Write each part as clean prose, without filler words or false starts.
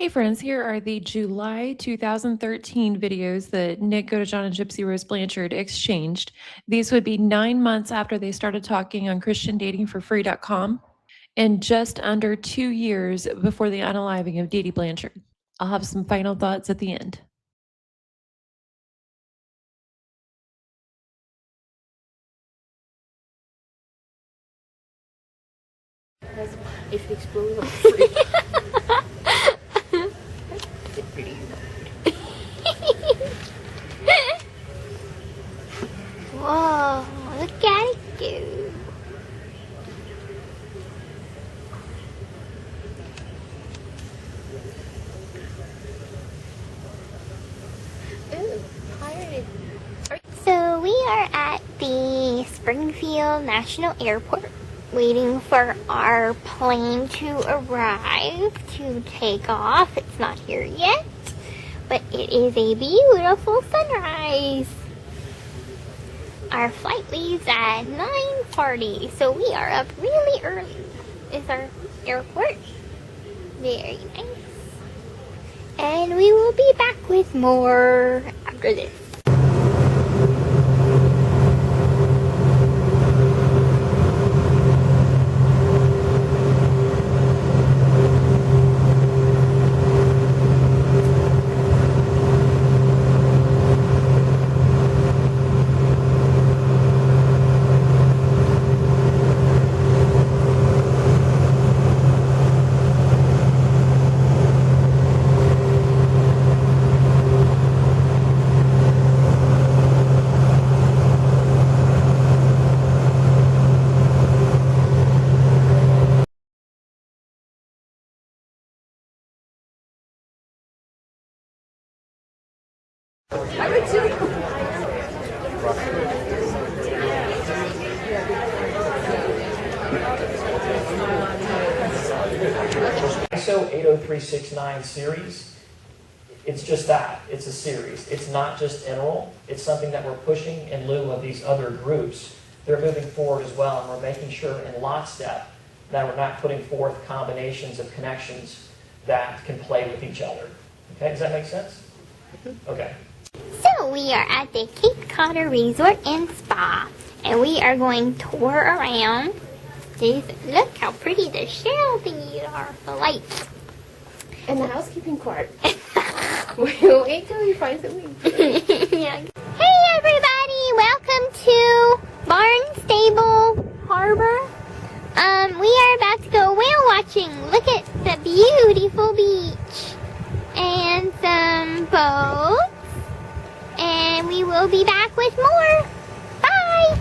Hey friends, here are the July 2013 videos that Nick Godejohn and Gypsy Rose Blanchard exchanged. These would be 9 months after they started talking on ChristianDatingForFree.com and just under 2 years before the unaliving of Dee Dee Blanchard. I'll have some final thoughts at the end. If it explodes, I'm free. Whoa, look at it go. Ooh, pirated. So we are at the Springfield National Airport waiting for our plane to arrive to take off. It's not here yet, but it is a beautiful sunrise. Our flight leaves at 9:40, so we are up really early. Is our airport very nice. And we will be back with more after this. ISO 80369 series, it's just that. It's a series. It's not just Enroll. It's something that we're pushing in lieu of these other groups. They're moving forward as well, and we're making sure in lockstep that we're not putting forth combinations of connections that can play with each other. Okay, does that make sense? Okay. So we are at the Cape Cod Resort and Spa, and we are going tour around. Look how pretty the shell thingies are, the lights. And the housekeeping part. Wait till he finds it. Yeah. Hey everybody, welcome to Barnstable Harbor. We are about to go whale watching. Look at the beautiful beach and some boats. And we will be back with more. Bye!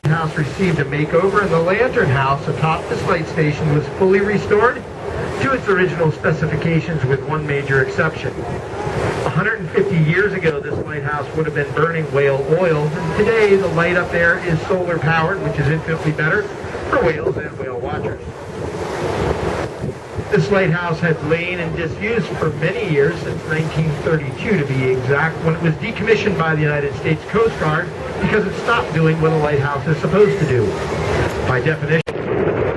House received a makeover, and the Lantern House atop this light station was fully restored to its original specifications with one major exception. 150 years ago, this lighthouse would have been burning whale oil, and today the light up there is solar powered, which is infinitely better for whales and whale watchers. This lighthouse had lain in disuse for many years, since 1932 to be exact, when it was decommissioned by the United States Coast Guard because it stopped doing what a lighthouse is supposed to do. By definition, I hear them.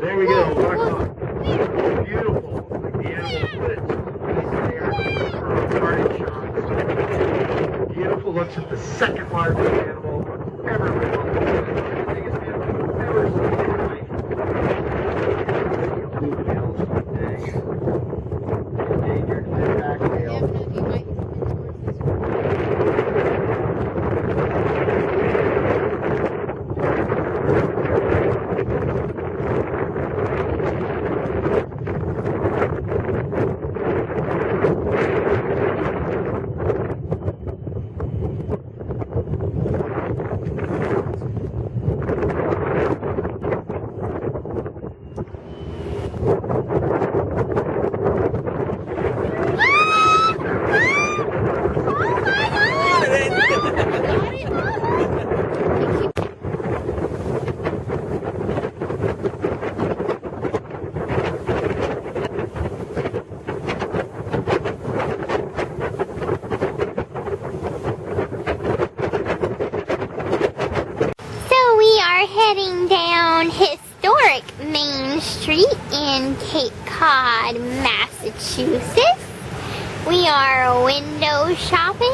there we go, 1 o'clock. Beautiful, like the animal footage. Nice there for party shots. Street in Cape Cod, Massachusetts. We are window shopping.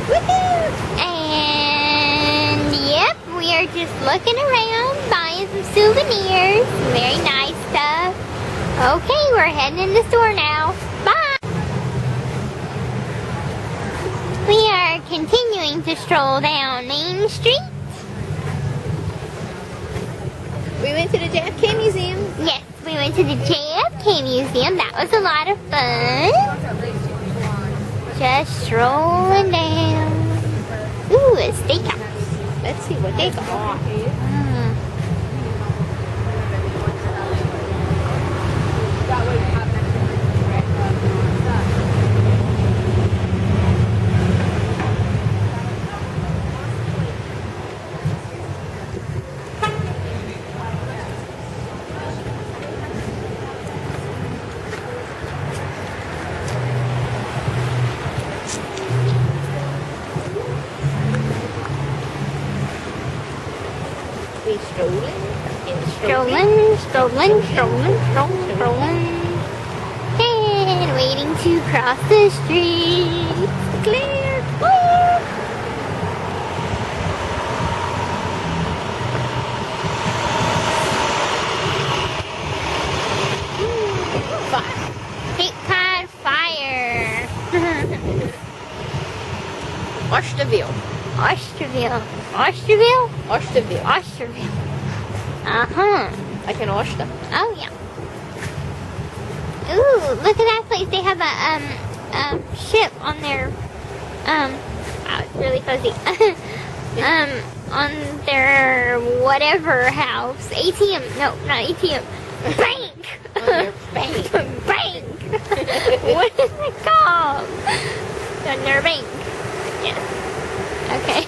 Woohoo! And yep, we are just looking around, buying some souvenirs, very nice stuff. Okay, we're heading in the store now. Bye! We are continuing to stroll down Main Street. We went to the JFK Museum. Yes, we went to the JFK Museum. That was a lot of fun. Just strolling down. Ooh, a steakhouse. Let's see what they got. We strolling and Strolling. And waiting to cross the street. Clear. Woo! Cape Cod Fire. Osterville. Osterville. Uh-huh. Like an oyster. Oh, yeah. Ooh, look at that place. They have a ship on their, wow, it's really fuzzy. On their whatever house. ATM. No, not ATM. Bank. On their bank. Bank. What is it called? On their bank. Yes. Okay.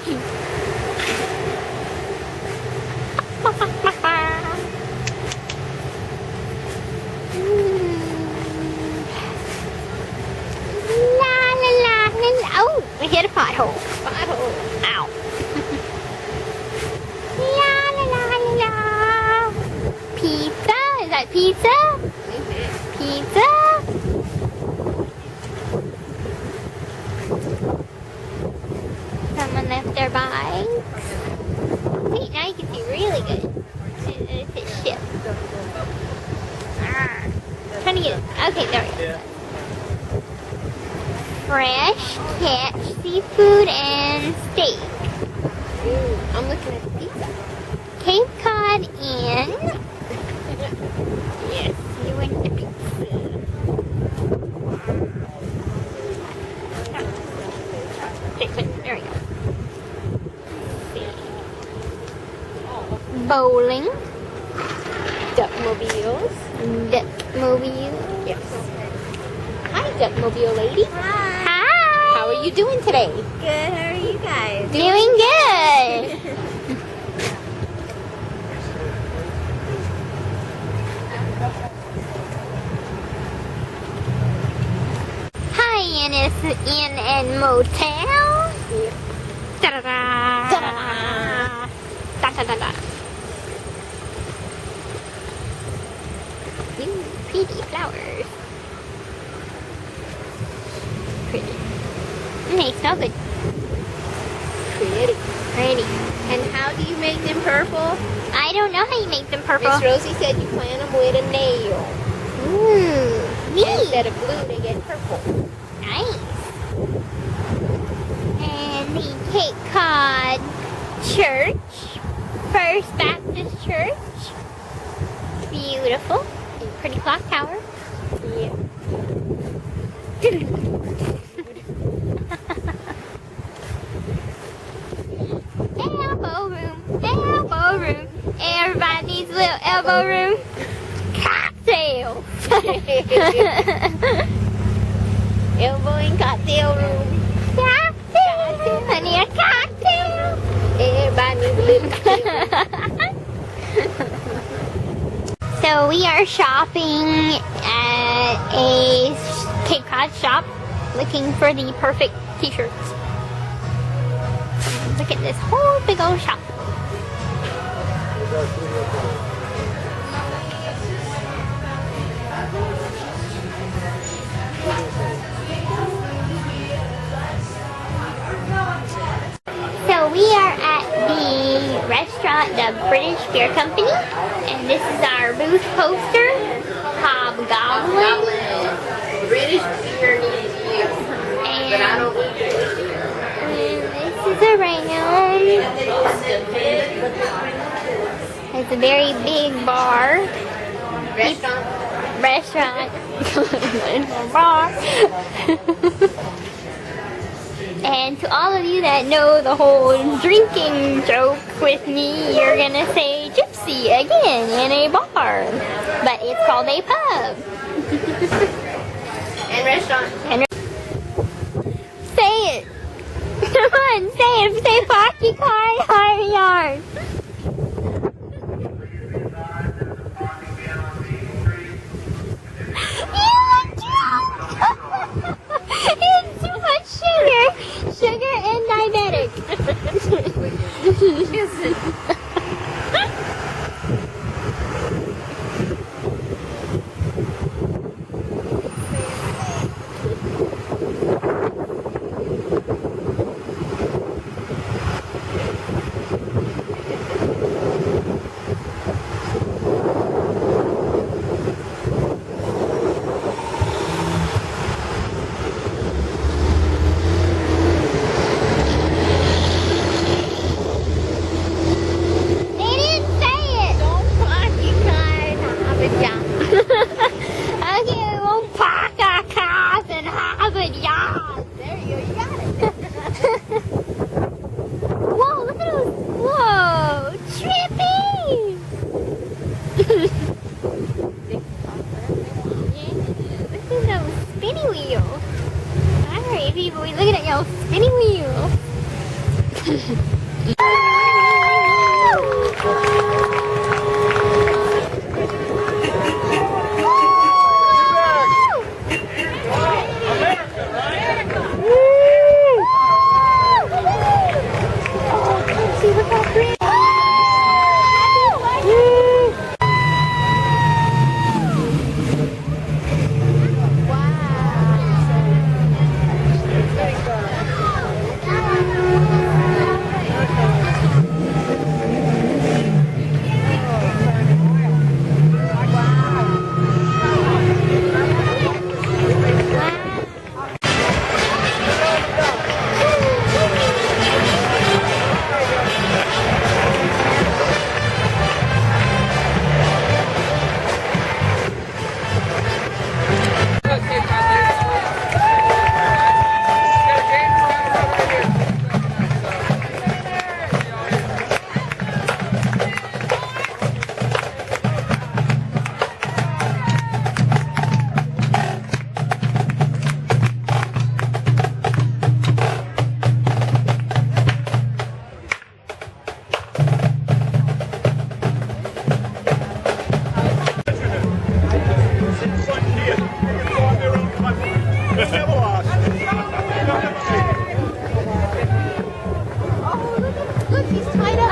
Oh, we hit a pothole. Ow. La. Pizza? Is that pizza? Pizza? Someone left their bikes. See, now you can see really good. It's a ship. Trying to get it. Okay, there we go. Fresh catch seafood and steak. I'm looking at the pizza. Cape Cod Inn. Yes, you went to pizza. There we go. Bowling. Duckmobiles. Duckmobile. Yes. Hi, Duckmobile lady. Hi. How are you doing today? Good, how are you guys? Doing good. Hyannis Inn and Motel. Da-da-da. Ta-da. Da-da-da-da. Ooh, pretty flowers. Pretty. They smell good. Pretty. And how do you make them purple? I don't know how you make them purple. Miss Rosie said you plant them with a nail. Ooh, neat. Instead of blue, they get purple. Nice. And the Cape Cod Church, First Baptist Church. Beautiful. Pretty clock tower. Yeah. Elbow room. Everybody needs a little elbow room. Cocktail. Elbowing cocktail room. Cocktail. I need a cocktail. Everybody needs a little cocktail. So we are shopping at a Cape Cod shop, looking for the perfect t-shirts. Look at this whole big old shop. the British Beer Company. And this is our booth poster, Hobgoblin. British beer needs you. But I don't need British beer. And this is around. It's a very big bar. Restaurant. Bar. And to all of you that know the whole drinking joke with me, you're gonna say gypsy again in a bar. But it's called a pub. And restaurant. Say it. Come on, say it. Say Pocky Car Heart Yard. It's too much sugar. Sugar and diabetic. They didn't say it. Don't Pocky Car have a job. Okay, we won't park our cars and have a yard. There you go. You got it. Whoa, look at those. Whoa, trippy. Look at those spinny wheels. Alright, people, we're looking at y'all spinny wheels. Look, he's tied up.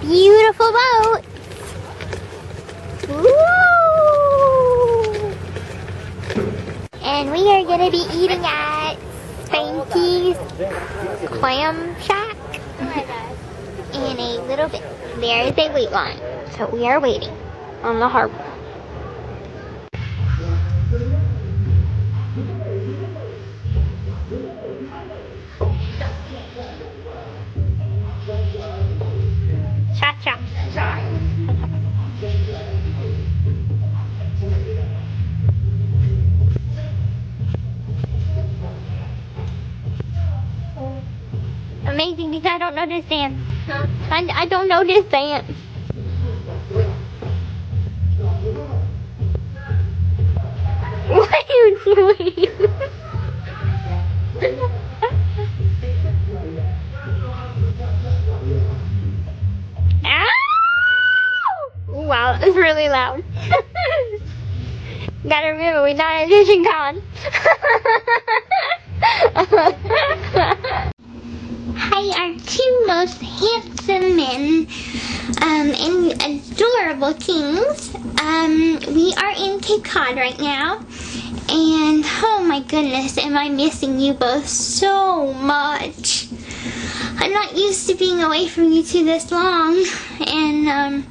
Beautiful boat. Woo! And we are gonna be eating at Spanky's Clam Shack. in a little bit. There is a wait line, so we are waiting on the harbor. Cha-cha. Amazing because I don't know this dance. I don't know this dance. What are you doing? Ow! Wow, that was really loud. Gotta remember, we're not at Vision Con. Hi, our two most handsome men and adorable kings. We are in Cape Cod right now, and oh my goodness, am I missing you both so much. I'm not used to being away from you two this long, and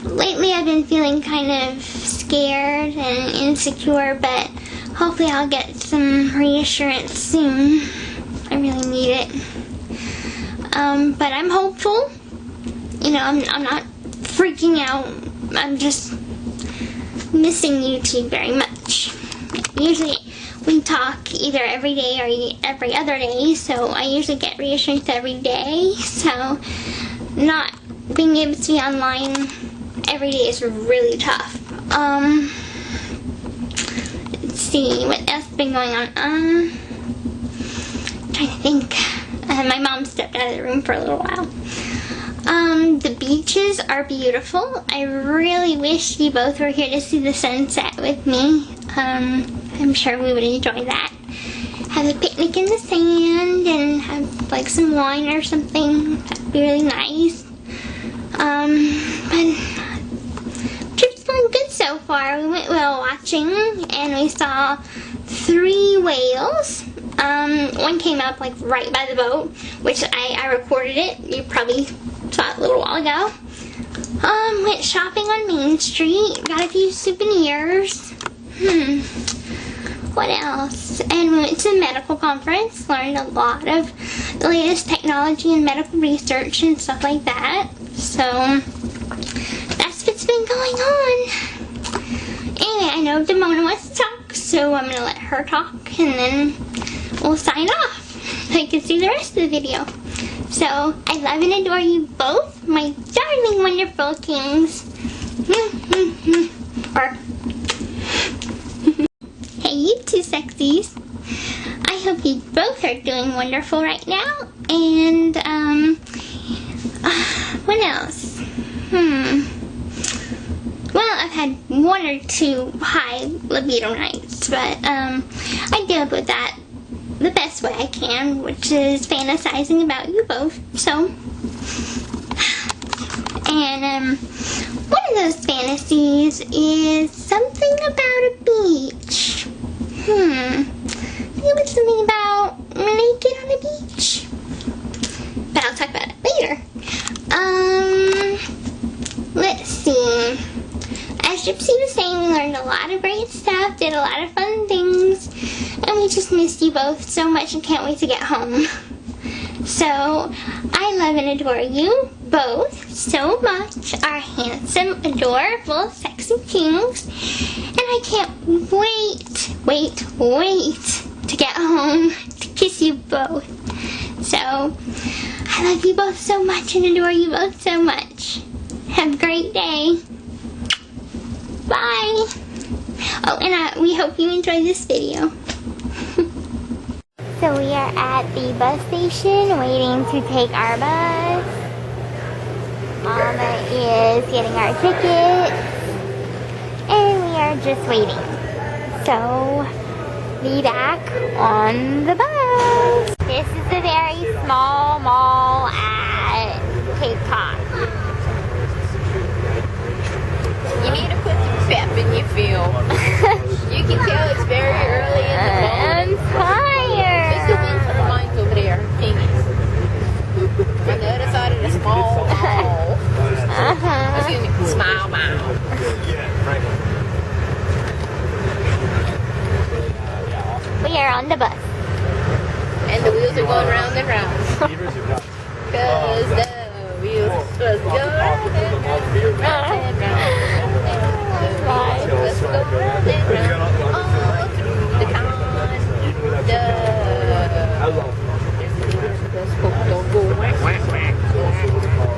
lately I've been feeling kind of scared and insecure, but hopefully I'll get some reassurance soon. I really need it. But I'm hopeful. You know, I'm not freaking out. I'm just missing you two very much. Usually we talk either every day or every other day, so I usually get reassurance every day. So not being able to be online every day is really tough. Let's see, what else has been going on? Trying to think. My mom stepped out of the room for a little while. The beaches are beautiful. I really wish you both were here to see the sunset with me. I'm sure we would enjoy that. Have a picnic in the sand and have like some wine or something. That'd be really nice. But trip's going good so far. We went whale watching and we saw 3 whales. One came up like right by the boat, which I recorded it. You probably saw it a little while ago. Went shopping on Main Street, got a few souvenirs. What else? And we went to a medical conference, learned a lot of the latest technology and medical research and stuff like that. So that's what's been going on. Anyway, I know Demona wants to talk, so I'm gonna let her talk and then we'll sign off so you can see the rest of the video. So, I love and adore you both, my darling, wonderful kings. Hey, you two sexies. I hope you both are doing wonderful right now. And, what else? Well, I've had 1 or 2 high libido nights, but, I deal with that the best way I can, which is fantasizing about you both. So, and one of those fantasies is something about a beach. It was something about naked on a beach, but I'll talk about it later. Let's see. As Gypsy was saying, we learned a lot of great stuff, did a lot of fun things, and we just missed you both so much and can't wait to get home. So, I love and adore you both so much, our handsome, adorable, sexy kings, and I can't wait to get home to kiss you both. So, I love you both so much and adore you both so much. Have a great day. Bye. Oh, and we hope you enjoyed this video. So we are at the bus station waiting to take our bus. Mama is getting our tickets. And we are just waiting. So, be back on the bus. This is a very small mall at Cape Cod. You need to put some pep in your film. You can tell it's very early in the morning. I'm tired. There's the wind turbines over there, thingies. On the other side of the small on the bus. And the wheels are going round and round. Cause the wheels was go round and round, round and round. And the wheels was go round and round all through the town.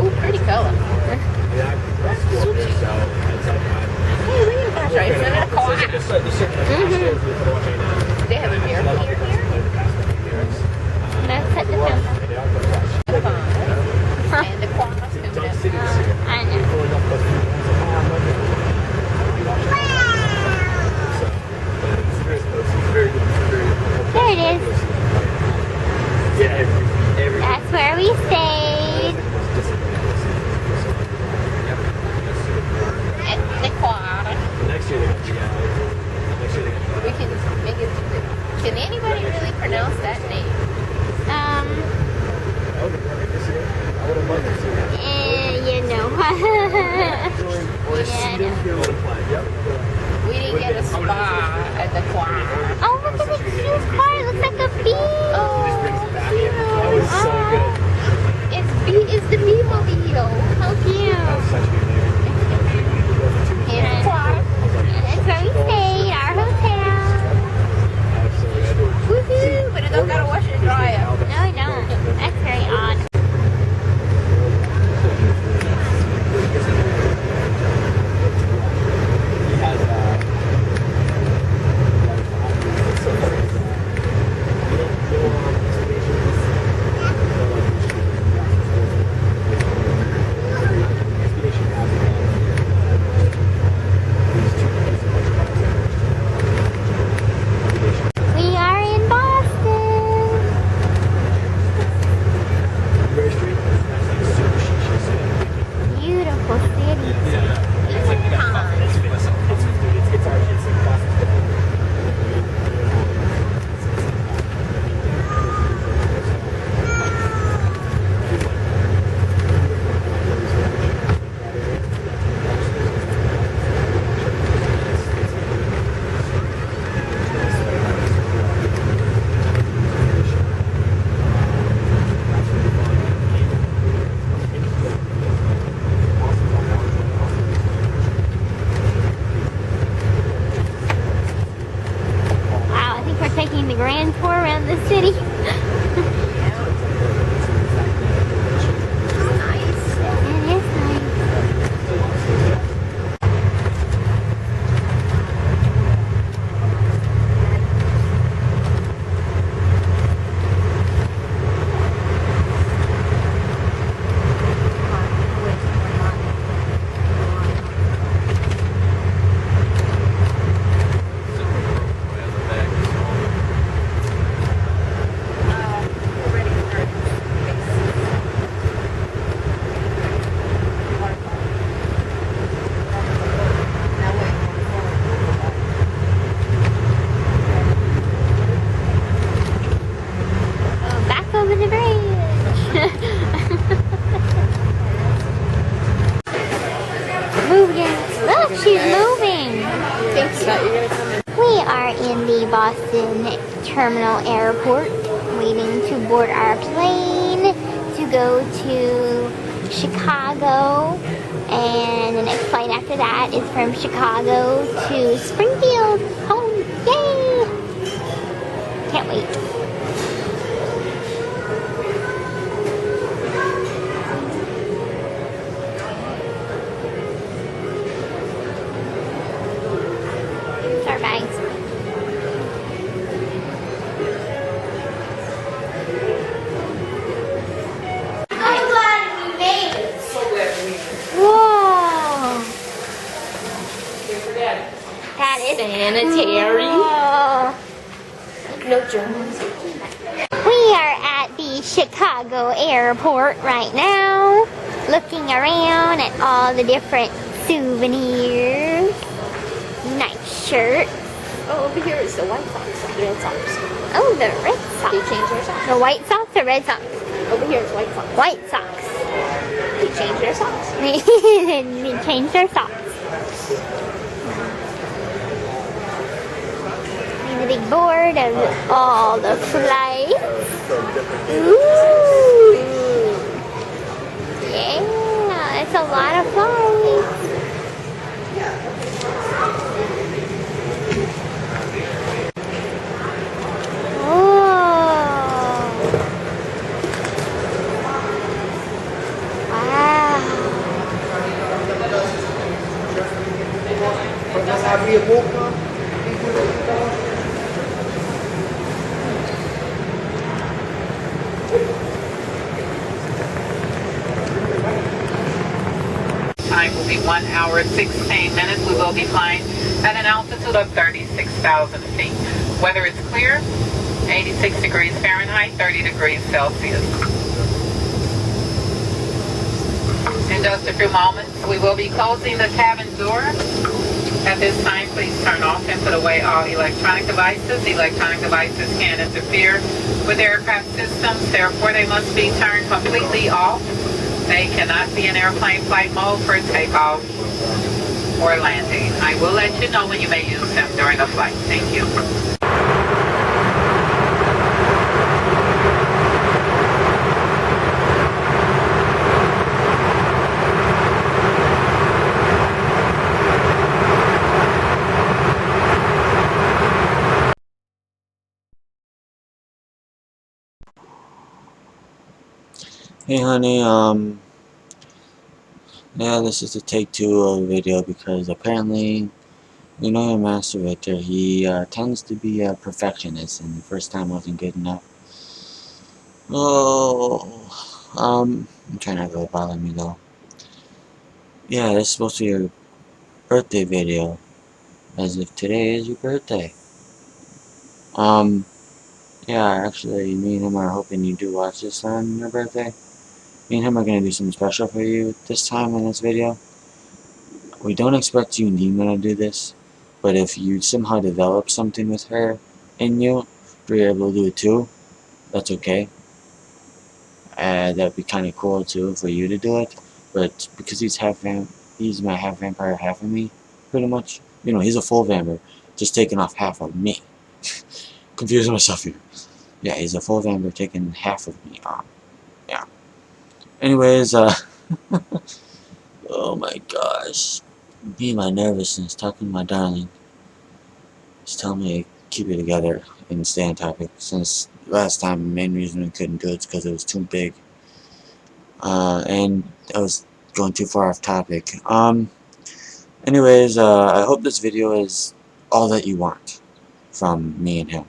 Ooh, pretty color. Hey, look at the flash right in front of the car. They have a mirror here. Let's set the film. And the quads coming up. I know. There it is. That's where we stayed. And the quad. We can make it. Can anybody really pronounce that name? You know. We didn't get a spot at the quad. Oh, look at the cute car. It looks like a bee. Oh, it's the bee-mobile. How cute. Here's the quad. That's where we stayed, our hotel. Woohoo! But it don't gotta wash and dry up. No, I don't. That's very odd. We are in Boston. Beautiful city. Wow, I think we're taking the grand tour around the city. It is nice. Back over the bridge. Moving. Look, she's moving. We are in the Boston Terminal Airport, waiting to board our plane to go to Chicago. And the next flight after that is from Chicago to Springfield. Home. Yay! Can't wait. Here's our bags. I'm glad we made it. Whoa! That is Sanitary. Whoa. No germs. We are at the Chicago airport right now, looking around at all the different souvenirs. Nice shirt. Oh, over here is the White Sox, the Red Sox. Oh, the Red They Sox. changed their socks. The White Sox or Red Sox? Over here is White Sox. White Sox. They changed their socks. They changed their socks. See the really bored of all the flights. Ooh. Yeah, it's a lot of flights. Oh. Wow. Time will be 1 hour 16 minutes. We will be flying at an altitude of 36,000 feet. Weather is clear, 86 degrees Fahrenheit, 30 degrees Celsius. In just a few moments, we will be closing the cabin door. At this time, please turn off and put away all electronic devices. Electronic devices can interfere with aircraft systems, therefore they must be turned completely off. They cannot be in airplane flight mode for takeoff or landing. I will let you know when you may use them during the flight. Thank you. Hey honey, yeah, this is the take 2 of the video because apparently, you know your master Victor, he tends to be a perfectionist and the first time wasn't good enough. Oh, I'm trying not to bother me though. Yeah, this is supposed to be your birthday video, as if today is your birthday. Yeah, actually, me and him are hoping you do watch this on your birthday. Me and him are going to do something special for you this time in this video. We don't expect you and Demona to do this, but if you somehow develop something with her in you, if you're able to do it too, that's okay. That'd be kind of cool too for you to do it, but because he's he's my half vampire, half of me, pretty much. You know, he's a full vampire, just taking off half of me. Confusing myself here. Yeah, he's a full vampire taking half of me on. Yeah. Anyways, oh my gosh. Me and my nervousness, talking to my darling. Just telling me to keep it together and stay on topic. Since last time, the main reason we couldn't do it is because it was too big. And I was going too far off topic. Anyways, I hope this video is all that you want from me and him.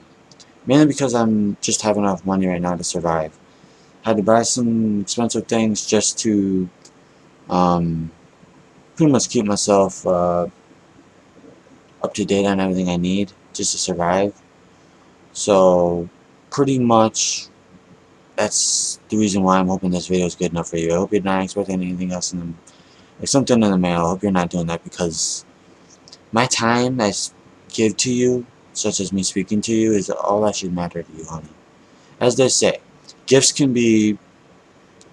Mainly because I'm just having enough money right now to survive. Had to buy some expensive things just to pretty much keep myself up to date on everything I need just to survive. So pretty much that's the reason why I'm hoping this video is good enough for you. I hope you're not expecting anything else like something in the mail. I hope you're not doing that because my time I give to you, such as me speaking to you, is all that should matter to you, honey. As they say, gifts can be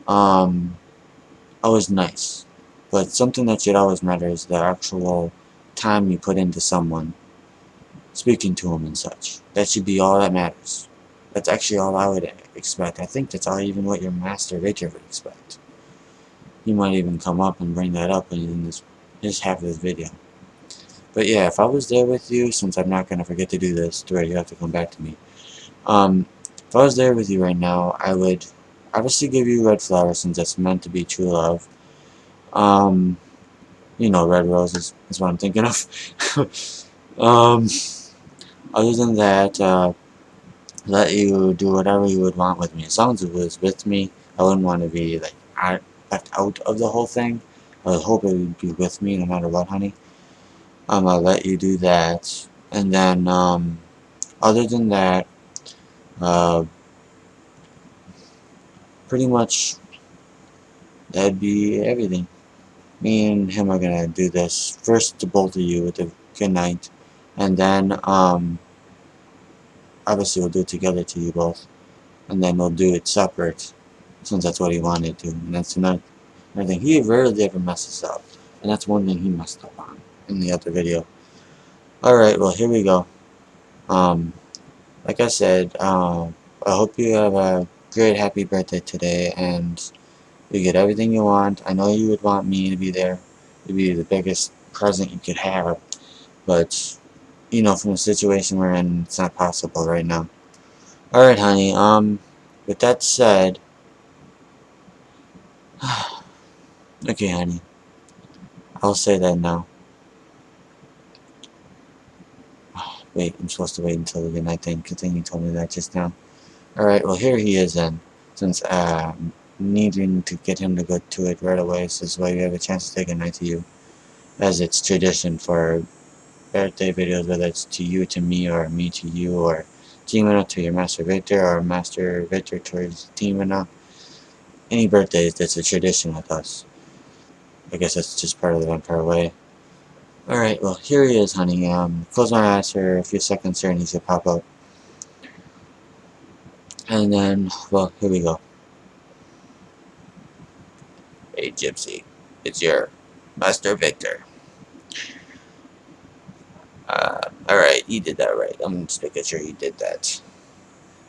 always nice, but something that should always matter is the actual time you put into someone, speaking to them and such. That should be all that matters. That's actually all I would expect. I think that's all even what your master Victor would expect. He might even come up and bring that up in this half of this video. But yeah, if I was there with you, since I'm not going to forget to do this, to where you have to come back to me. If I was there with you right now, I would obviously give you red flowers since it's meant to be true love. You know, red roses is what I'm thinking of. Other than that, let you do whatever you would want with me. As long as it was with me, I wouldn't want to be like left out of the whole thing. I would hope it would be with me no matter what, honey. I'll let you do that. And then, other than that, pretty much that'd be everything. Me and him are gonna do this first to both of you with a good night, and then obviously we'll do it together to you both, and then we'll do it separate since that's what he wanted to. And that's another thing. He rarely ever messes up, and that's one thing he messed up on in the other video. Alright, well, here we go. Like I said, I hope you have a great happy birthday today, and you get everything you want. I know you would want me to be there. It'd be the biggest present you could have, but you know, from the situation we're in, it's not possible right now. Alright, honey, with that said, okay, honey, I'll say that now. Wait, I'm supposed to wait until the good night thing. Good thing you told me that just now. Alright, well, here he is then. Since, needing to get him to go to it right away, so this way we have a chance to say goodnight to you. As it's tradition for birthday videos, whether it's to you to me, or me to you, or Demona to your Master Victor, or Master Victor towards Demona. Any birthdays, that's a tradition with us. I guess that's just part of the vampire way. Alright, well, here he is, honey. Close my eyes for a few seconds here and he's gonna pop up. And then, well, here we go. Hey, Gypsy. It's your Master Victor. Alright, you did that right. I'm just making sure you did that.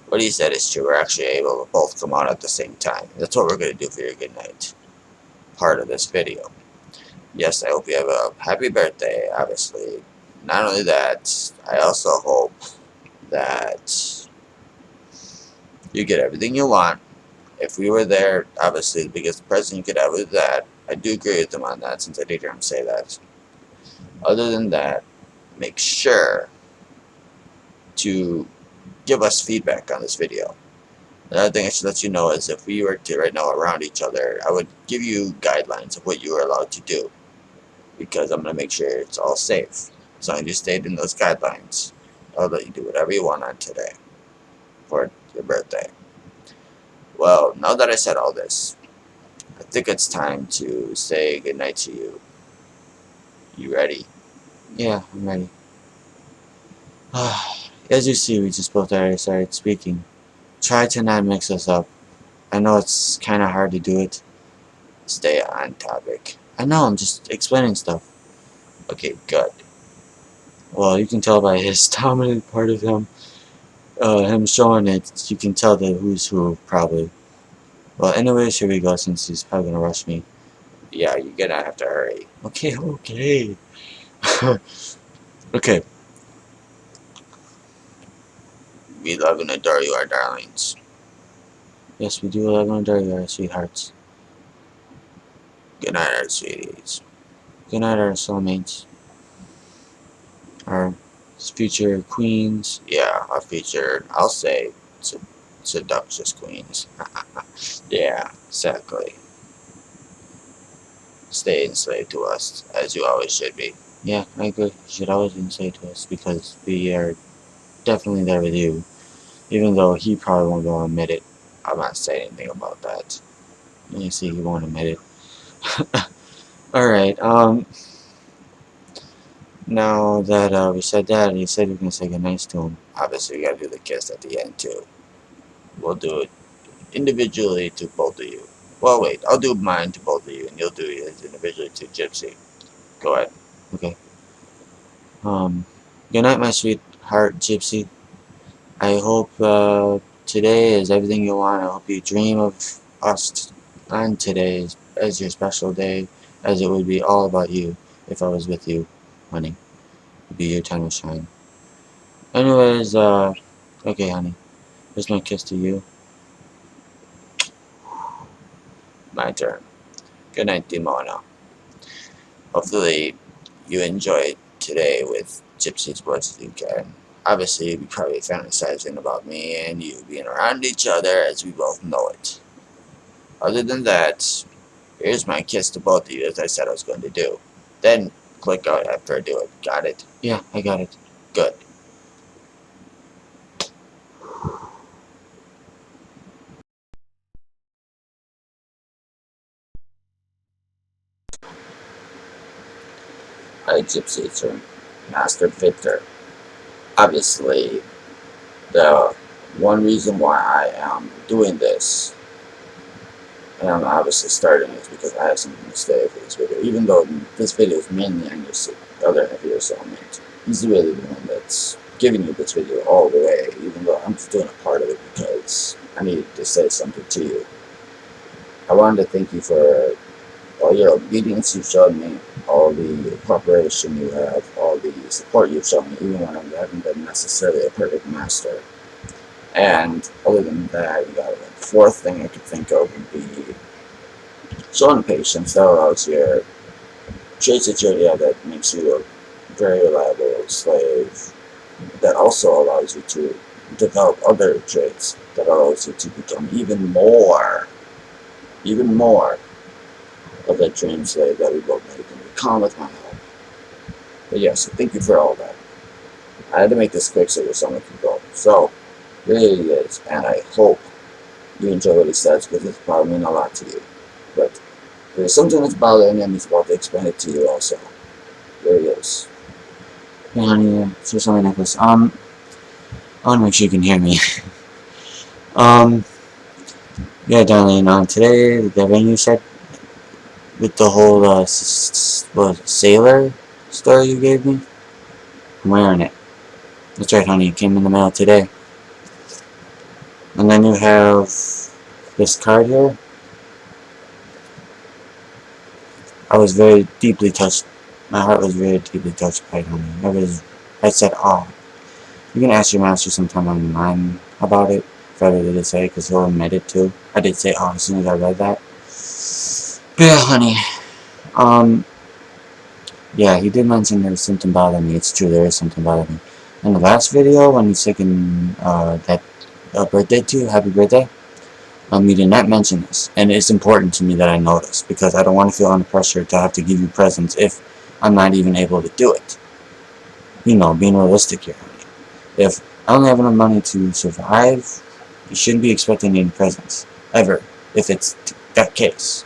What he said is true. We're actually able to both come out at the same time. That's what we're going to do for your good night part of this video. Yes, I hope you have a happy birthday, obviously. Not only that, I also hope that you get everything you want. If we were there, obviously the biggest present you could have is that. I do agree with him on that, since I did hear him say that. Other than that, make sure to give us feedback on this video. Another thing I should let you know is if we were to right now around each other, I would give you guidelines of what you are allowed to do, because I'm going to make sure it's all safe. As long as you stayed in those guidelines, I'll let you do whatever you want on today for your birthday. Well, now that I said all this, I think it's time to say goodnight to you. You ready? Yeah, I'm ready. As you see, we just both already started speaking. Try to not mix us up. I know it's kind of hard to do it. Stay on topic. I know, I'm just explaining stuff. Okay, good. Well, you can tell by his dominant part of him showing it, you can tell the who's who, probably. Well, anyways, here we go, since he's probably gonna rush me. Yeah, you're gonna have to hurry. Okay, okay. Okay. We love and adore you, our darlings. Yes, we do love and adore you, our sweethearts. Good night, our sweeties. Good night, our soulmates. Our future queens. Yeah, our future, I'll say, seductress queens. Yeah, exactly. Stay enslaved to us, as you always should be. Yeah, I agree. You should always be enslaved to us, because we are definitely there with you. Even though he probably won't go admit it. I'm not saying anything about that. You see, he won't admit it. Alright, now that we said that, and he said we're going to say goodnight to him, obviously we got to do the kiss at the end too. We'll do it individually to both of you. Well, wait, I'll do mine to both of you, and you'll do yours individually to Gypsy. Go ahead. Okay. Good night, my sweetheart Gypsy. I hope today is everything you want. I hope you dream of us on today as your special day, as it would be all about you if I was with you, honey. It would be your time to shine. Anyways, okay, honey. Here's my kiss to you. My turn. Good night, Demona. Hopefully, you enjoyed today with Gypsy's words as you can. Obviously, you'll be probably fantasizing about me and you being around each other, as we both know it. Other than that, here's my kiss to both of you, as I said I was going to do. Then, click out after I do it. Got it? Yeah, I got it. Good. Hi, Gypsy, it's your Master Victor. Obviously, the one reason why I am doing this, and I'm obviously starting it, because I have something to say for this video, even though this video is mainly on your other half of your soulmate. He's really the one that's giving you this video all the way, even though I'm just doing a part of it because I need to say something to you. I wanted to thank you for all your obedience you've shown me, all the cooperation you have, all the support you've shown me, even when I haven't been necessarily a perfect master. And other than that, you got the fourth thing I could think of would be showing patience. That allows your traits that you already have that makes you a very reliable slave. That also allows you to develop other traits that allows you to become even more of that dream slave that we both made and become with my help. But yes, thank you for all that. I had to make this quick so there's someone can go. So, here it is, and I hope you enjoy what he says because it's probably mean a lot to you. But there's something that's bothering him, he's about to explain it to you also. There he is. Hey honey, here's my necklace. I want to make sure you can hear me. Yeah, darling, today, the venue said, with the whole, sailor story you gave me, I'm wearing it. That's right, honey, it came in the mail today. And then you have this card here. I was very deeply touched. My heart was very deeply touched by it, honey. I said, oh. You can ask your master sometime online about it, if I really did say it, because he'll admit it too. I did say, oh, as soon as I read that. But yeah, honey. Yeah, he did mention there was something bothering me. It's true, there is something bothering me. In the last video, when he's taking that birthday to you, happy birthday, he did not mention this. And it's important to me that I know this, because I don't want to feel under pressure to have to give you presents if I'm not even able to do it. You know, being realistic here, honey. If I only have enough money to survive, you shouldn't be expecting any presents. Ever. If it's that case.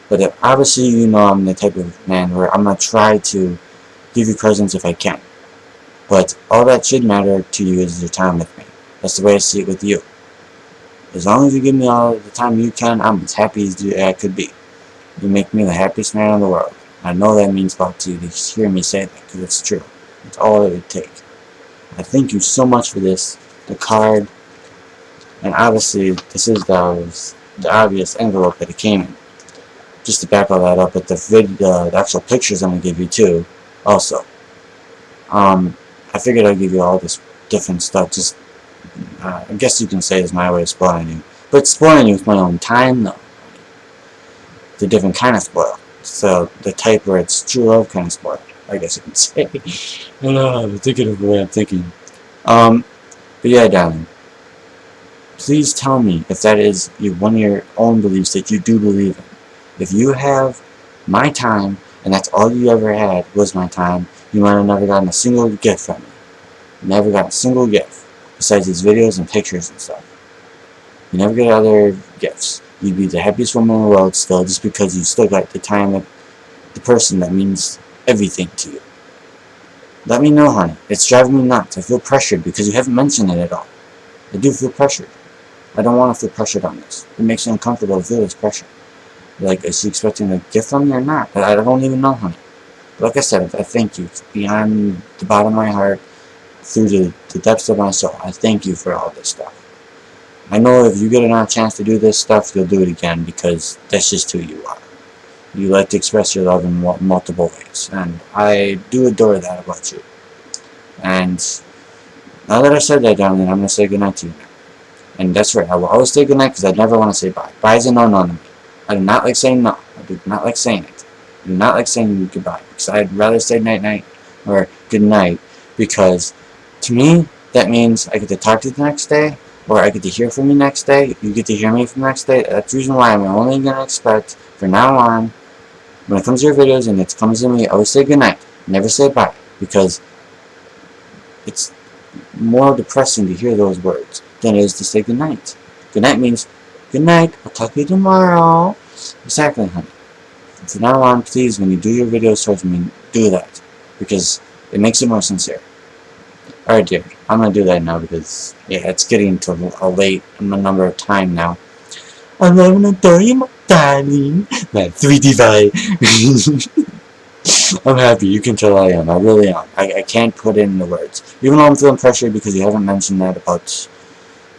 But if, obviously, you know I'm the type of man where I'm going to try to give you presents if I can. But all that should matter to you is your time with me. That's the way I see it with you. As long as you give me all the time you can, I'm as happy as I could be. You make me the happiest man in the world. I know that means a lot to you to hear me say that, because it's true. It's all it would take. I thank you so much for this, the card, and obviously this is the obvious envelope that it came in. Just to back all that up, but the actual pictures I'm going to give you too, also. I figured I'd give you all this different stuff, just, I guess you can say it's my way of spoiling you. But spoiling you with my own time, though. It's a different kind of spoil. So, the type where it's true love kind of spoil, I guess you can say. I don't know, I'm thinking of the way I'm thinking. But yeah, darling. Please tell me if that is one of your own beliefs that you do believe in. If you have my time, and that's all you ever had was my time, you might have never gotten a single gift from me. Never got a single gift, besides these videos and pictures and stuff. You never get other gifts. You'd be the happiest woman in the world still, just because you still got the time of the person that means everything to you. Let me know, honey. It's driving me nuts. I feel pressured because you haven't mentioned it at all. I do feel pressured. I don't want to feel pressured on this. It makes me uncomfortable to feel this pressure. Like, is she expecting a gift from me or not? I don't even know, honey. But like I said, I thank you beyond the bottom of my heart, through the depths of my soul. I thank you for all this stuff. I know if you get another chance to do this stuff, you'll do it again, because that's just who you are. You like to express your love in multiple ways, and I do adore that about you. And now that I said that, darling, I'm going to say goodnight to you now. And that's right, I will always say goodnight because I never want to say bye. Bye is a no-no to me. I do not like saying no. I do not like saying it. I do not like saying goodbye, because I'd rather say night-night or good-night, because to me, that means I get to talk to you the next day, or I get to hear from you next day, you get to hear me from the next day. That's the reason why I'm only going to expect, from now on, when it comes to your videos and it comes to me, I always say goodnight. Never say bye, because it's more depressing to hear those words than it is to say goodnight. Goodnight means, good night, I'll talk to you tomorrow. Exactly, honey. From now on, please, when you do your videos towards me, do that, because it makes it more sincere. Alright, dear, I'm going to do that now, because, yeah, it's getting to a late number of time now. I'm going to tell you, my darling, my 3D vibe. I'm happy. You can tell I am. I really am. I can't put it into words. Even though I'm feeling pressured because you haven't mentioned that about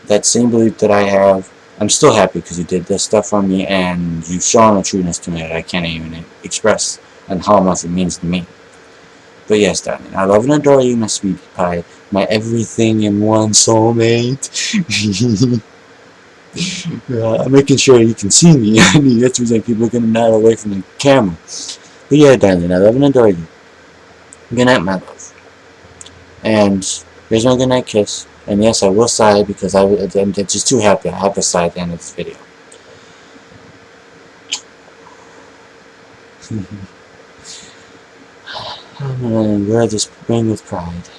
that same belief that I have, I'm still happy because you did this stuff for me and you've shown a trueness to me that I can't even express and how much it means to me. But yes, darling, I love and adore you, my sweetie pie, my everything in one soulmate. I'm making sure you can see me. That's the reason people are going to nod away from the camera. But yeah, darling, I love and adore you. Good night, my love. And here's my good night kiss. And yes, I will sigh because I'm just too happy. I have to sigh at the end of this video. I'm going to wear this ring with pride.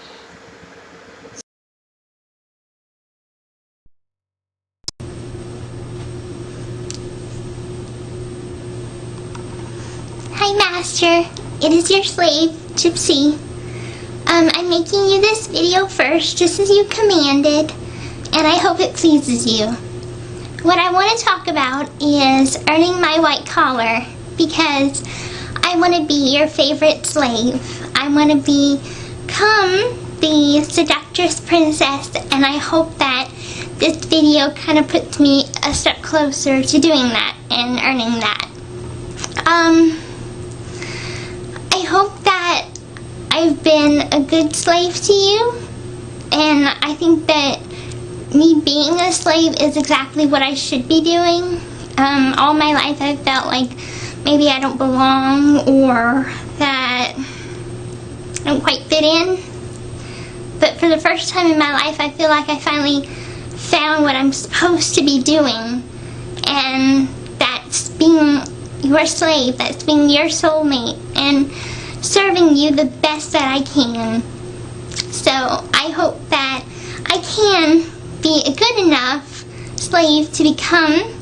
Hi, Master. It is your slave, Gypsy. I'm making you this video first, just as you commanded, and I hope it pleases you. What I want to talk about is earning my white collar, because I want to be your favorite slave. I want to become the seductress princess, and I hope that this video kind of puts me a step closer to doing that and earning that. I hope that I've been a good slave to you, and I think that me being a slave is exactly what I should be doing. All my life I've felt like maybe I don't belong or that I don't quite fit in. But for the first time in my life, I feel like I finally found what I'm supposed to be doing, and that's being your slave, that's being your soulmate, and serving you the best that I can. So I hope that I can be a good enough slave to become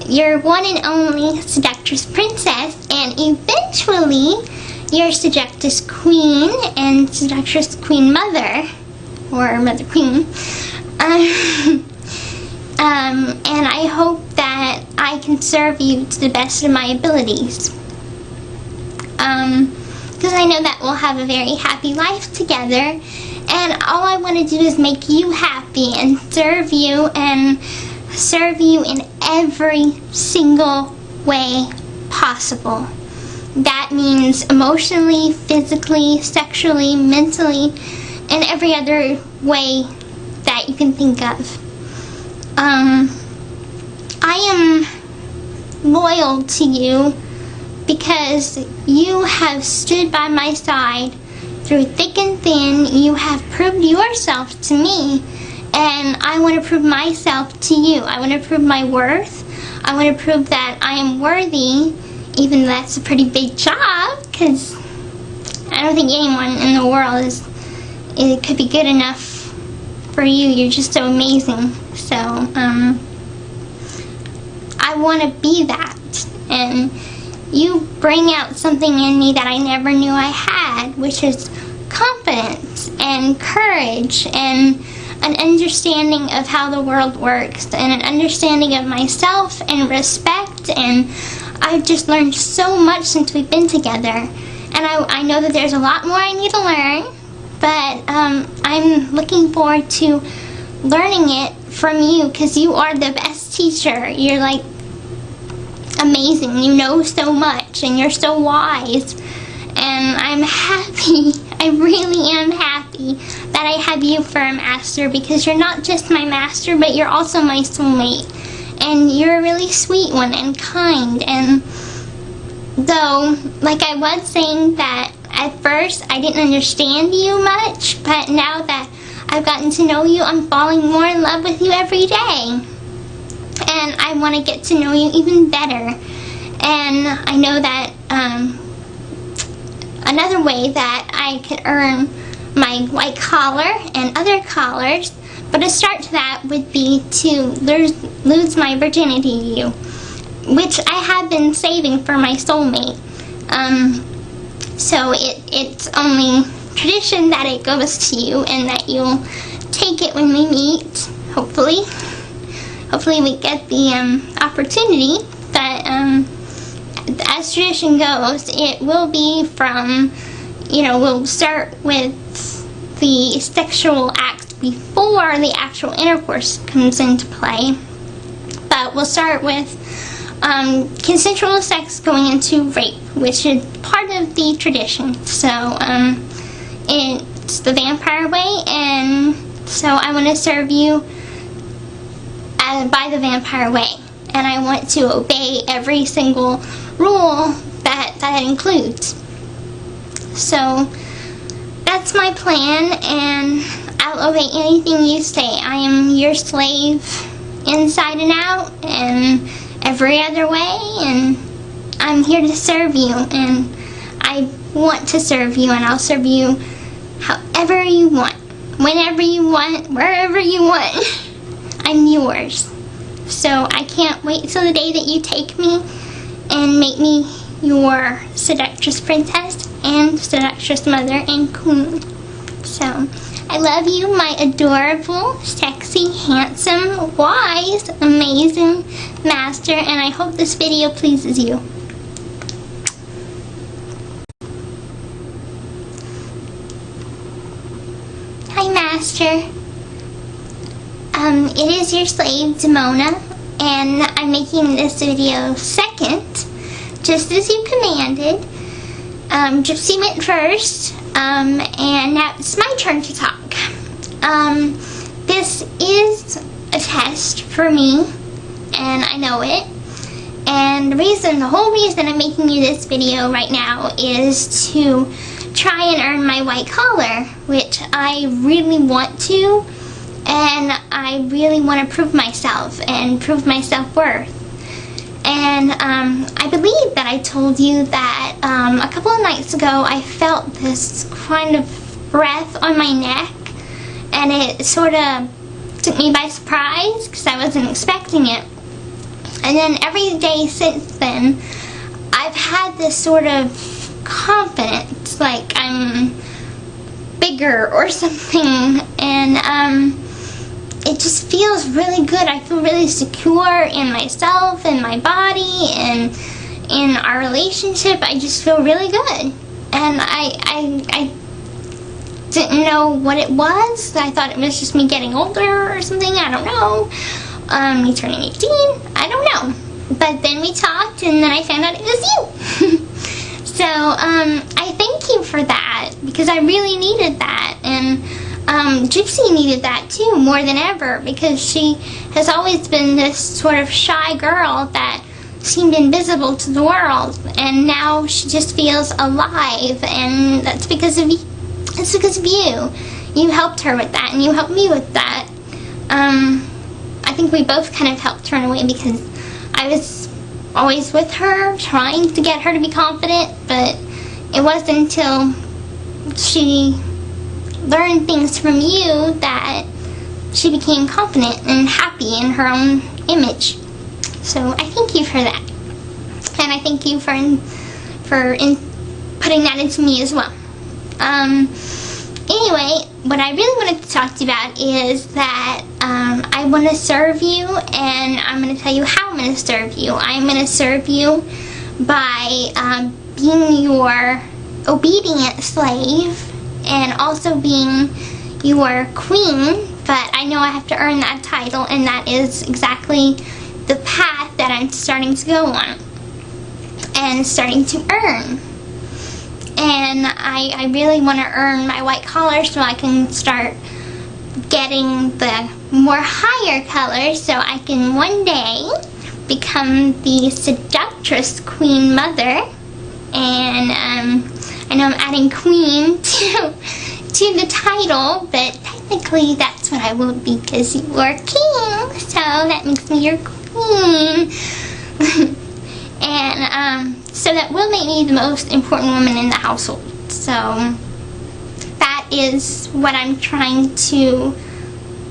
your one and only seductress princess, and eventually your seductress queen and seductress queen mother, or mother queen. And I hope that I can serve you to the best of my abilities. Because I know that we'll have a very happy life together, and all I want to do is make you happy and serve you in every single way possible. That means emotionally, physically, sexually, mentally, and every other way that you can think of. I am loyal to you because you have stood by my side through thick and thin. You have proved yourself to me, and I want to prove myself to you. I want to prove my worth. I want to prove that I am worthy, even though that's a pretty big job, because I don't think anyone in the world could be good enough for you. You're just so amazing. So, I want to be that, and you bring out something in me that I never knew I had, which is confidence and courage and an understanding of how the world works and an understanding of myself and respect, and I've just learned so much since we've been together, and I know that there's a lot more I need to learn, but I'm looking forward to learning it from you, because you are the best teacher. You're like amazing. You know so much, and you're so wise, and I'm happy. I really am happy that I have you for a master, because you're not just my master, but you're also my soulmate, and you're a really sweet one and kind. And though, like I was saying, that at first I didn't understand you much, but now that I've gotten to know you, I'm falling more in love with you every day. And I want to get to know you even better. And I know that another way that I can earn my white collar and other collars, but a start to that would be to lose my virginity to you, which I have been saving for my soulmate. So it's only tradition that it goes to you, and that you'll take it when we meet, hopefully. Hopefully we get the opportunity, but as as tradition goes, it will be from, we'll start with the sexual act before the actual intercourse comes into play. But we'll start with consensual sex going into rape, which is part of the tradition. So it's the vampire way, and so I want to serve you by the vampire way. And I want to obey every single rule that includes. So that's my plan, and I'll obey anything you say. I am your slave inside and out and every other way, and I'm here to serve you, and I want to serve you, and I'll serve you however you want, whenever you want, wherever you want. I'm yours. So I can't wait till the day that you take me and make me your seductress princess and seductress mother and queen. So I love you, my adorable, sexy, handsome, wise, amazing master, and I hope this video pleases you. Hi, Master. It is your slave, Demona, and I'm making this video second, just as you commanded. Gypsy went first, and now it's my turn to talk. This is a test for me, and I know it. And the whole reason I'm making you this video right now is to try and earn my white collar, which I really want to, and I really want to prove myself and prove my self-worth. And I believe that I told you that a couple of nights ago I felt this kind of breath on my neck, and it sort of took me by surprise because I wasn't expecting it. And then every day since then, I've had this sort of confidence, like I'm bigger or something, and it just feels really good. I feel really secure in myself and my body and in our relationship. I just feel really good. And I didn't know what it was. I thought it was just me getting older or something. I don't know. Me turning 18. I don't know. But then we talked, and then I found out it was you. So I thank you for that, because I really needed that. And Gypsy needed that too, more than ever, because she has always been this sort of shy girl that seemed invisible to the world, and now she just feels alive, and that's because of you. It's because of you. You helped her with that, and you helped me with that. I think we both kind of helped her in a way, because I was always with her, trying to get her to be confident, but it wasn't until she learned things from you that she became confident and happy in her own image. So I thank you for that, and I thank you for putting that into me as well. Anyway, what I really wanted to talk to you about is that I want to serve you, and I'm going to tell you how I'm going to serve you. I'm going to serve you by being your obedient slave, and also being your queen, but I know I have to earn that title, and that is exactly the path that I'm starting to go on and starting to earn. And I really want to earn my white collar so I can start getting the more higher colors, so I can one day become the seductress queen mother. And I know I'm adding queen to the title, but technically that's what I will be, because you are king, so that makes me your queen. And so that will make me the most important woman in the household. So that is what I'm trying to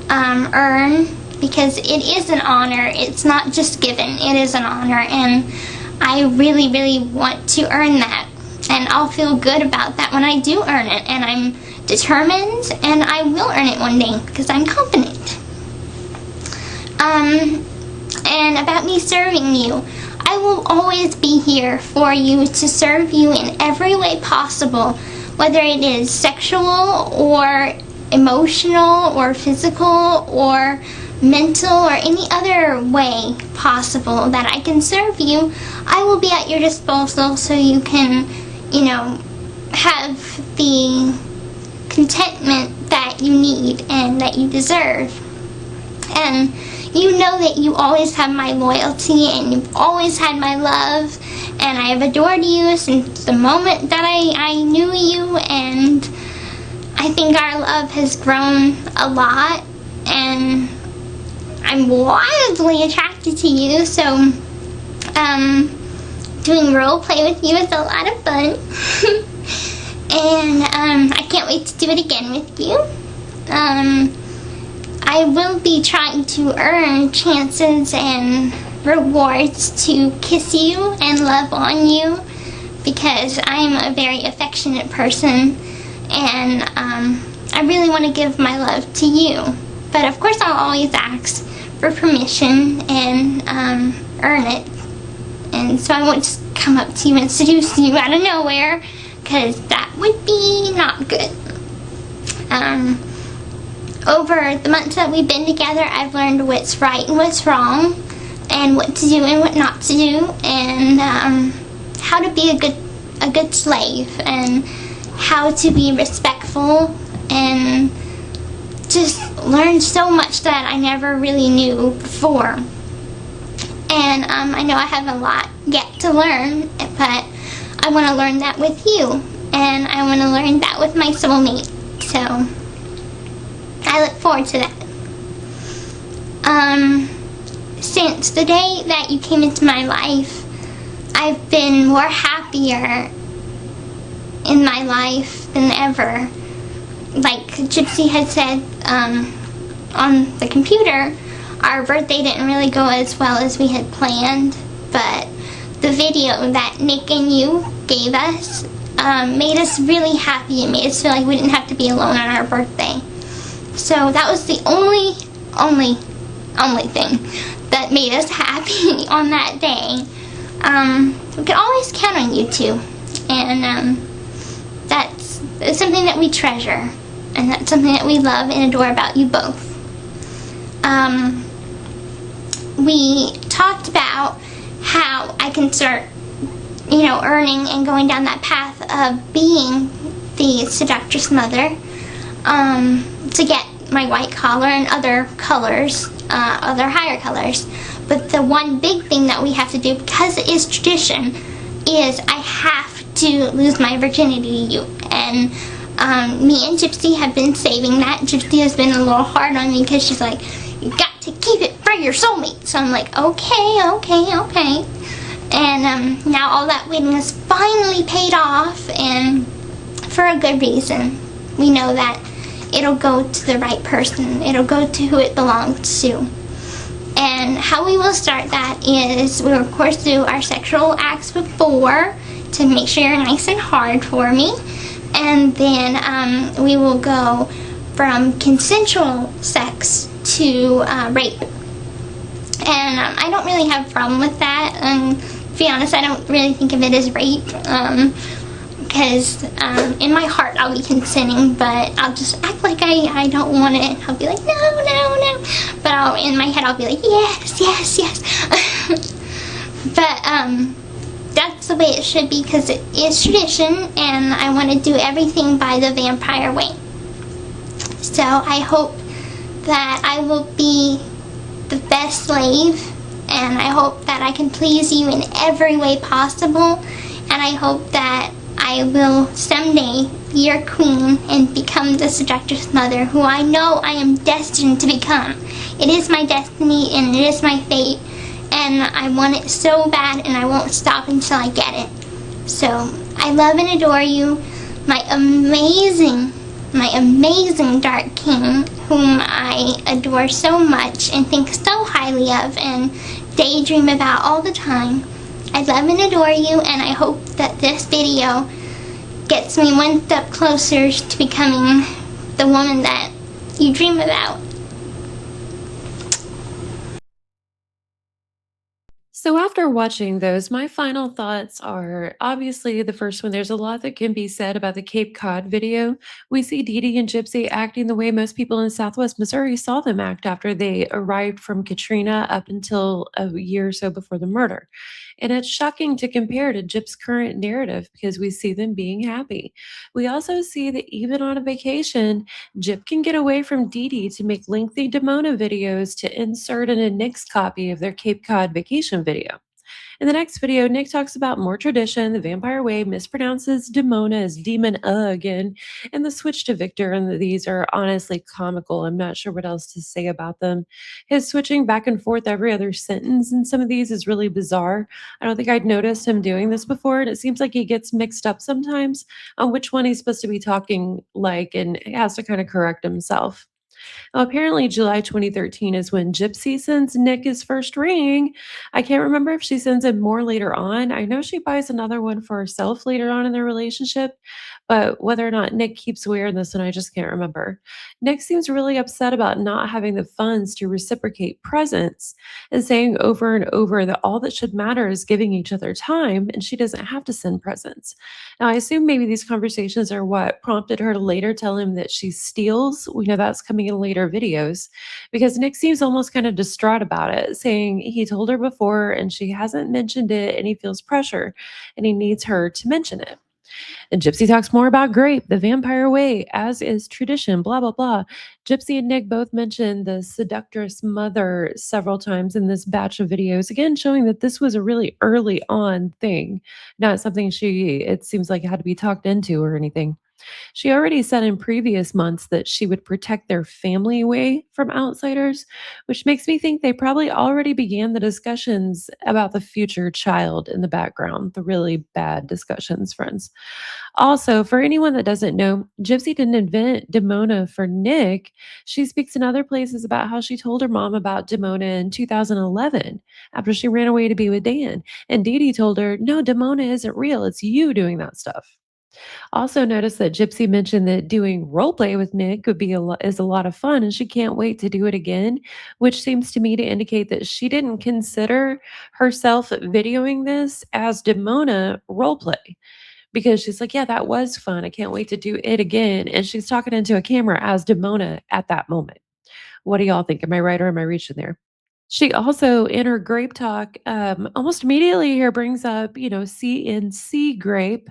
earn, because it is an honor. It's not just given, it is an honor, and I really, really want to earn that. And I'll feel good about that when I do earn it, and I'm determined, and I will earn it one day, because I'm confident. And about me serving you, I will always be here for you to serve you in every way possible, whether it is sexual or emotional or physical or mental or any other way possible that I can serve you. I will be at your disposal so you can, have the contentment that you need and that you deserve. And you know that you always have my loyalty and you've always had my love, and I have adored you since the moment that I knew you, and I think our love has grown a lot, and I'm wildly attracted to you, so doing role play with you is a lot of fun. And I can't wait to do it again with you. I will be trying to earn chances and rewards to kiss you and love on you, because I'm a very affectionate person, and I really want to give my love to you. But of course I'll always ask for permission and earn it. And so I won't just come up to you and seduce you out of nowhere, because that would be not good. Over the months that we've been together, I've learned what's right and what's wrong, and what to do and what not to do, and how to be a good slave, and how to be respectful, and just learned so much that I never really knew before. And I know I have a lot yet to learn, but I want to learn that with you, and I want to learn that with my soulmate. So I look forward to that. Since the day that you came into my life, I've been more happier in my life than ever. Like Gypsy had said on the computer, our birthday didn't really go as well as we had planned, but the video that Nick and you gave us made us really happy. It made us feel like we didn't have to be alone on our birthday. So that was the only thing that made us happy on that day. We could always count on you two, and that's something that we treasure, and that's something that we love and adore about you both. We talked about how I can start, earning and going down that path of being the seductress mother, to get my white collar and other colors, other higher colors. But the one big thing that we have to do, because it is tradition, is I have to lose my virginity to you. And me and Gypsy have been saving that. Gypsy has been a little hard on me because she's like, you got to keep it for your soulmate. So I'm like, okay. And now all that waiting is finally paid off, and for a good reason. We know that it'll go to the right person. It'll go to who it belongs to. And how we will start that is we'll of course do our sexual acts before to make sure you're nice and hard for me. And then we will go from consensual sex to rape. And I don't really have a problem with that. To be honest, I don't really think of it as rape. Because in my heart I'll be consenting, but I'll just act like I don't want it. I'll be like, no. But in my head I'll be like, yes. But that's the way it should be, because it is tradition, and I want to do everything by the vampire way. So I hope that I will be the best slave, and I hope that I can please you in every way possible, and I hope that I will someday be your queen and become the seductress mother who I know I am destined to become. It is my destiny and it is my fate, and I want it so bad, and I won't stop until I get it. So I love and adore you, my amazing dark king, whom I adore so much and think so highly of and daydream about all the time. I love and adore you, and I hope that this video gets me one step closer to becoming the woman that you dream about. So after watching those, my final thoughts are obviously the first one. There's a lot that can be said about the Cape Cod video. We see Dee Dee and Gypsy acting the way most people in Southwest Missouri saw them act after they arrived from Katrina up until a year or so before the murder. And it's shocking to compare to Gyp's current narrative because we see them being happy. We also see that even on a vacation, Gyp can get away from Dee Dee to make lengthy Demona videos to insert in a Nick's copy of their Cape Cod vacation video. In the next video, Nick talks about more tradition, the vampire way, mispronounces Demona as demon again, and the switch to Victor. And these are honestly comical. I'm not sure what else to say about them. His switching back and forth every other sentence in some of these is really bizarre. I don't think I'd noticed him doing this before, and it seems like he gets mixed up sometimes on which one he's supposed to be talking like and has to kind of correct himself. Well, apparently, July 2013 is when Gypsy sends Nick his first ring. I can't remember if she sends him more later on. I know she buys another one for herself later on in their relationship, but whether or not Nick keeps wearing this one, I just can't remember. Nick seems really upset about not having the funds to reciprocate presents and saying over and over that all that should matter is giving each other time and she doesn't have to send presents. Now, I assume maybe these conversations are what prompted her to later tell him that she steals. We know that's coming in later videos because Nick seems almost kind of distraught about it, saying he told her before and she hasn't mentioned it and he feels pressure and he needs her to mention it. And Gypsy talks more about Grape, the vampire way, as is tradition, blah, blah, blah. Gypsy and Nick both mention the seductress mother several times in this batch of videos, again, showing that this was a really early on thing, not something it seems like it had to be talked into or anything. She already said in previous months that she would protect their family away from outsiders, which makes me think they probably already began the discussions about the future child in the background, the really bad discussions, friends. Also, for anyone that doesn't know, Gypsy didn't invent Demona for Nick. She speaks in other places about how she told her mom about Demona in 2011 after she ran away to be with Dan. And Dee Dee told her, no, Demona isn't real. It's you doing that stuff. Also noticed that Gypsy mentioned that doing role play with Nick is a lot of fun and she can't wait to do it again, which seems to me to indicate that she didn't consider herself videoing this as Demona role play because she's like, yeah, that was fun. I can't wait to do it again. And she's talking into a camera as Demona at that moment. What do y'all think? Am I right or am I reaching there? She also, in her grape talk, almost immediately here brings up, CNC grape,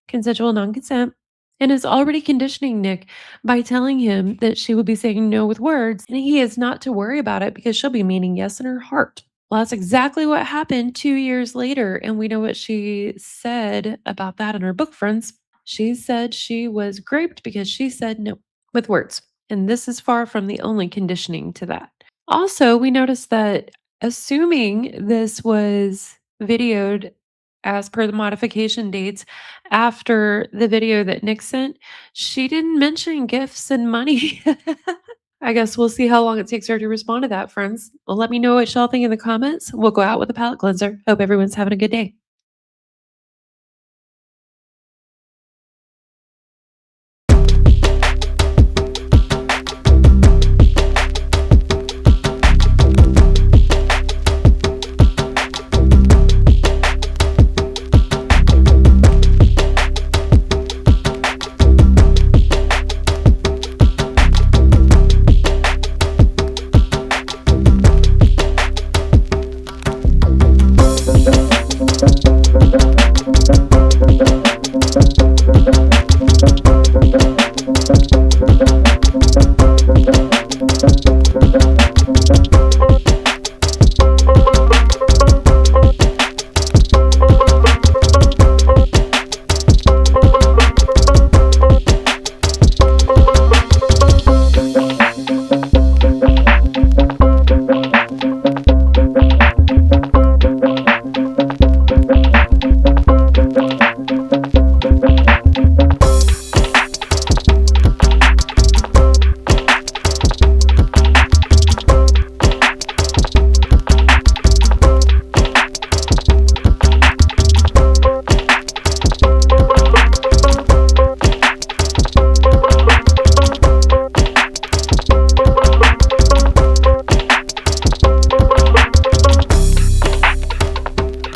consensual non-consent, and is already conditioning Nick by telling him that she will be saying no with words, and he is not to worry about it because she'll be meaning yes in her heart. Well, that's exactly what happened 2 years later, and we know what she said about that in her book, friends. She said she was graped because she said no with words, and this is far from the only conditioning to that. Also, we noticed that assuming this was videoed as per the modification dates after the video that Nick sent, she didn't mention gifts and money. I guess we'll see how long it takes her to respond to that, friends. Well, let me know what y'all think in the comments. We'll go out with a palate cleanser. Hope everyone's having a good day.